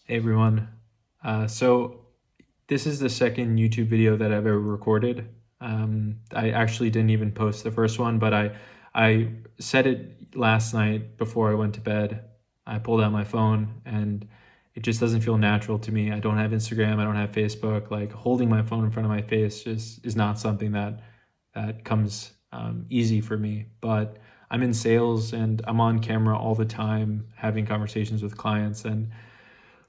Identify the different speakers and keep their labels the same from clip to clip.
Speaker 1: Hey everyone. So this is the second YouTube video that I've ever recorded. I actually didn't even post the first one, but I said it last night before I went to bed. I pulled out my phone and it just doesn't feel natural to me. I don't have Instagram, I don't have Facebook. Like holding my phone in front of my face just is not something that comes easy for me. But I'm in sales and I'm on camera all the time having conversations with clients, and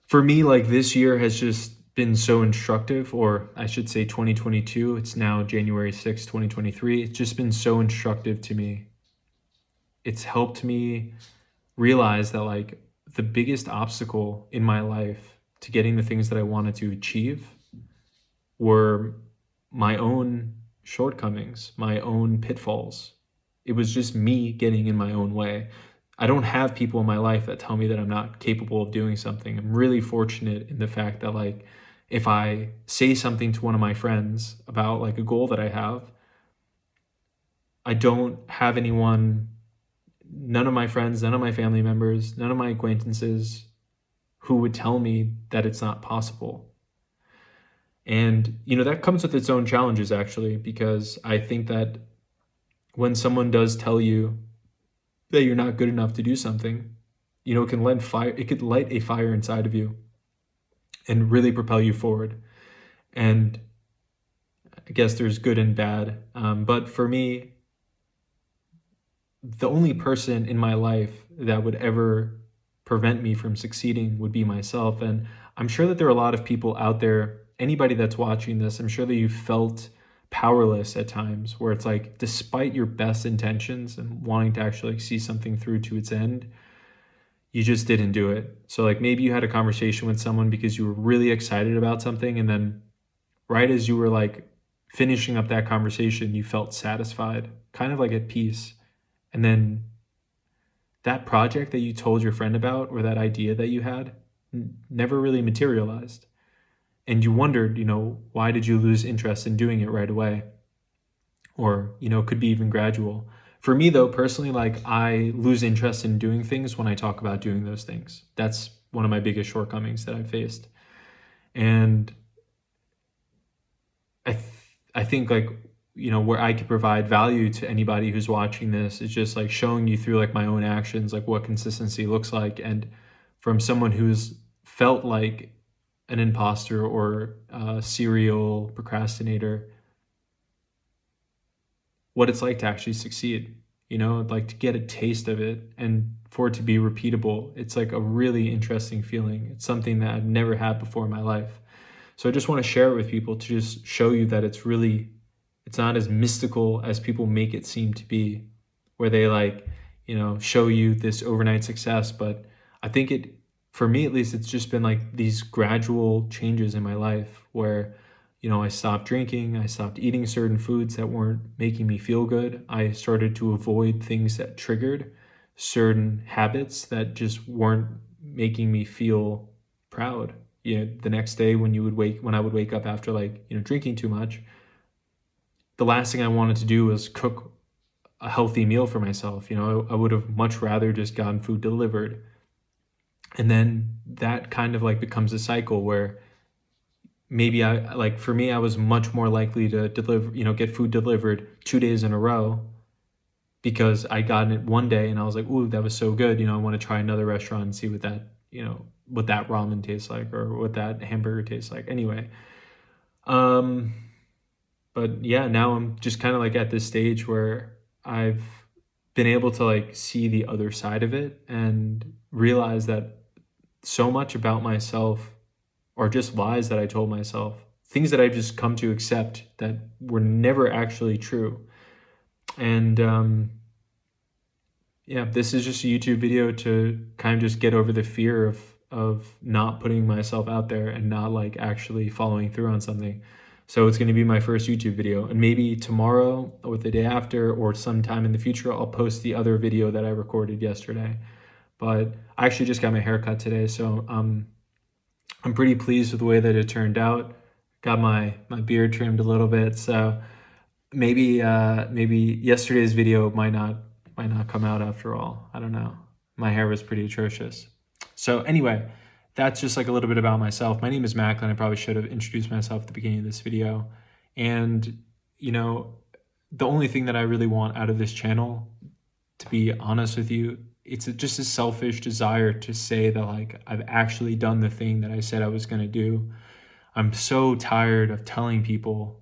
Speaker 1: for me, like this year has just been so instructive, or I should say 2022. It's now January 6th, 2023. It's just been so instructive to me. It's helped me realize that like the biggest obstacle in my life to getting the things that I wanted to achieve were my own shortcomings, my own pitfalls. It was just me getting in my own way. I don't have people in my life that tell me that I'm not capable of doing something. I'm really fortunate in the fact that like if I say something to one of my friends about like a goal that I have, I don't have anyone, none of my friends, none of my family members, none of my acquaintances who would tell me that it's not possible. And that comes with its own challenges actually, because I think that when someone does tell you that you're not good enough to do something, it can light fire. It could light a fire inside of you and really propel you forward. And I guess there's good and bad. But for me, the only person in my life that would ever prevent me from succeeding would be myself. And I'm sure that there are a lot of people out there, anybody that's watching this, I'm sure that you felt powerless at times where it's like, despite your best intentions and wanting to actually see something through to its end, you just didn't do it. So like maybe you had a conversation with someone because you were really excited about something, and then right as you were like finishing up that conversation, you felt satisfied, kind of like at peace. And then that project that you told your friend about, or that idea that you had, never really materialized. And you wondered, why did you lose interest in doing it right away? Or, it could be even gradual. For me, though, personally, like I lose interest in doing things when I talk about doing those things. That's one of my biggest shortcomings that I've faced. And I think like, where I could provide value to anybody who's watching this is just like showing you through like my own actions, like what consistency looks like. And from someone who's felt like an imposter or a serial procrastinator, what it's like to actually succeed, like to get a taste of it and for it to be repeatable. It's like a really interesting feeling. It's something that I've never had before in my life. So I just want to share it with people to just show you that it's not as mystical as people make it seem to be, where they like, show you this overnight success. But I think for me at least, it's just been like these gradual changes in my life where, I stopped drinking, I stopped eating certain foods that weren't making me feel good. I started to avoid things that triggered certain habits that just weren't making me feel proud. The next day when I would wake up after like, drinking too much, the last thing I wanted to do was cook a healthy meal for myself. I would have much rather just gotten food delivered. And then that kind of like becomes a cycle where maybe for me, I was much more likely to get food delivered 2 days in a row because I got it one day and I was like, ooh, that was so good. I want to try another restaurant and see what that ramen tastes like or what that hamburger tastes like. Anyway, um, but yeah, now I'm just kind of like at this stage where I've been able to like see the other side of it and realize that so much about myself are just lies that I told myself, things that I've just come to accept that were never actually true. And yeah, this is just a YouTube video to kind of just get over the fear of not putting myself out there and not like actually following through on something. So it's going to be my first YouTube video, and maybe tomorrow or the day after or sometime in the future I'll post the other video that I recorded yesterday. But I actually just got my hair cut today, so I'm pretty pleased with the way that it turned out. Got my beard trimmed a little bit, so maybe yesterday's video might not come out after all. I don't know. My hair was pretty atrocious. So anyway, that's just like a little bit about myself. My name is Macklin. I probably should have introduced myself at the beginning of this video. And, you know, the only thing that I really want out of this channel, to be honest with you, it's just a selfish desire to say that like I've actually done the thing that I said I was going to do. I'm so tired of telling people,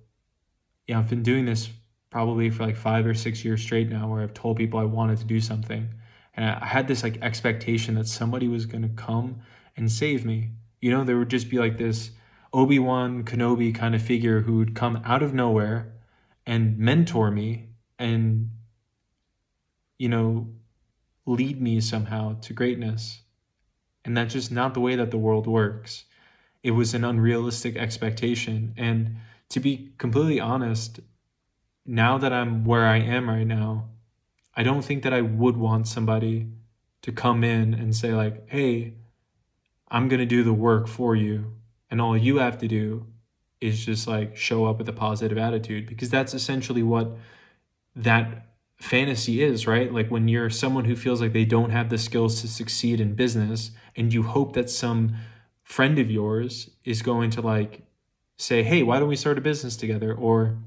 Speaker 1: yeah, I've been doing this probably for like 5 or 6 years straight now, where I've told people I wanted to do something. And I had this like expectation that somebody was going to come and save me. You know, there would just be like this Obi-Wan Kenobi kind of figure who would come out of nowhere and mentor me and, you know, lead me somehow to greatness. And that's just not the way that the world works. It was an unrealistic expectation. And to be completely honest, now that I'm where I am right now, I don't think that I would want somebody to come in and say like, hey, I'm going to do the work for you. And all you have to do is just like show up with a positive attitude, because that's essentially what that fantasy is, right? Like when you're someone who feels like they don't have the skills to succeed in business, and you hope that some friend of yours is going to like say, hey, why don't we start a business together? Or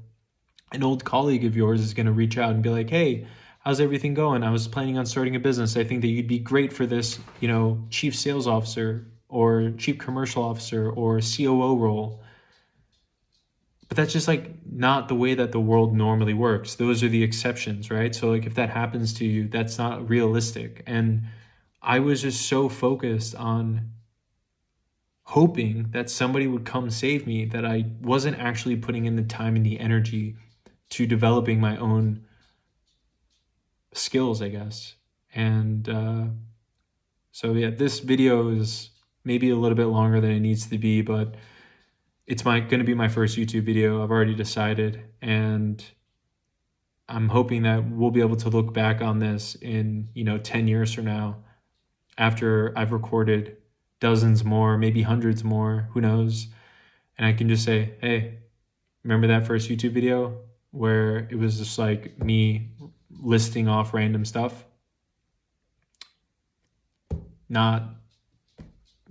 Speaker 1: an old colleague of yours is going to reach out and be like, hey, how's everything going? I was planning on starting a business. I think that you'd be great for this, you know, chief sales officer or chief commercial officer or COO role. But that's just like not the way that the world normally works. Those are the exceptions, right? So like if that happens to you, that's not realistic. And I was just so focused on hoping that somebody would come save me that I wasn't actually putting in the time and the energy to developing my own skills, I guess. And so yeah, this video is maybe a little bit longer than it needs to be, but it's going to be my first YouTube video. I've already decided, and I'm hoping that we'll be able to look back on this in, 10 years from now, after I've recorded dozens more, maybe hundreds more, who knows? And I can just say, hey, remember that first YouTube video where it was just like me listing off random stuff?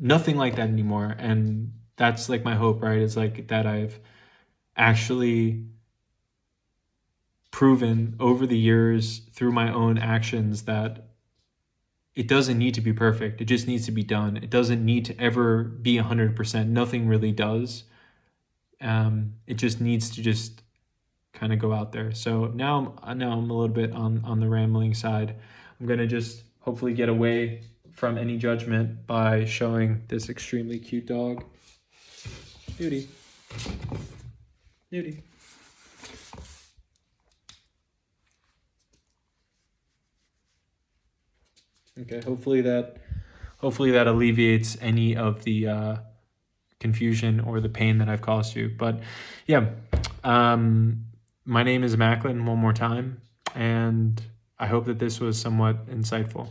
Speaker 1: Nothing like that anymore. And that's like my hope, right? It's like that I've actually proven over the years through my own actions that it doesn't need to be perfect. It just needs to be done. It doesn't need to ever be 100%. Nothing really does. It just needs to just kind of go out there. So now I'm a little bit on the rambling side. I'm going to just hopefully get away from any judgment by showing this extremely cute dog. Nudie. Nudie. Okay, hopefully that alleviates any of the confusion or the pain that I've caused you. But yeah, my name is Macklin one more time, and I hope that this was somewhat insightful.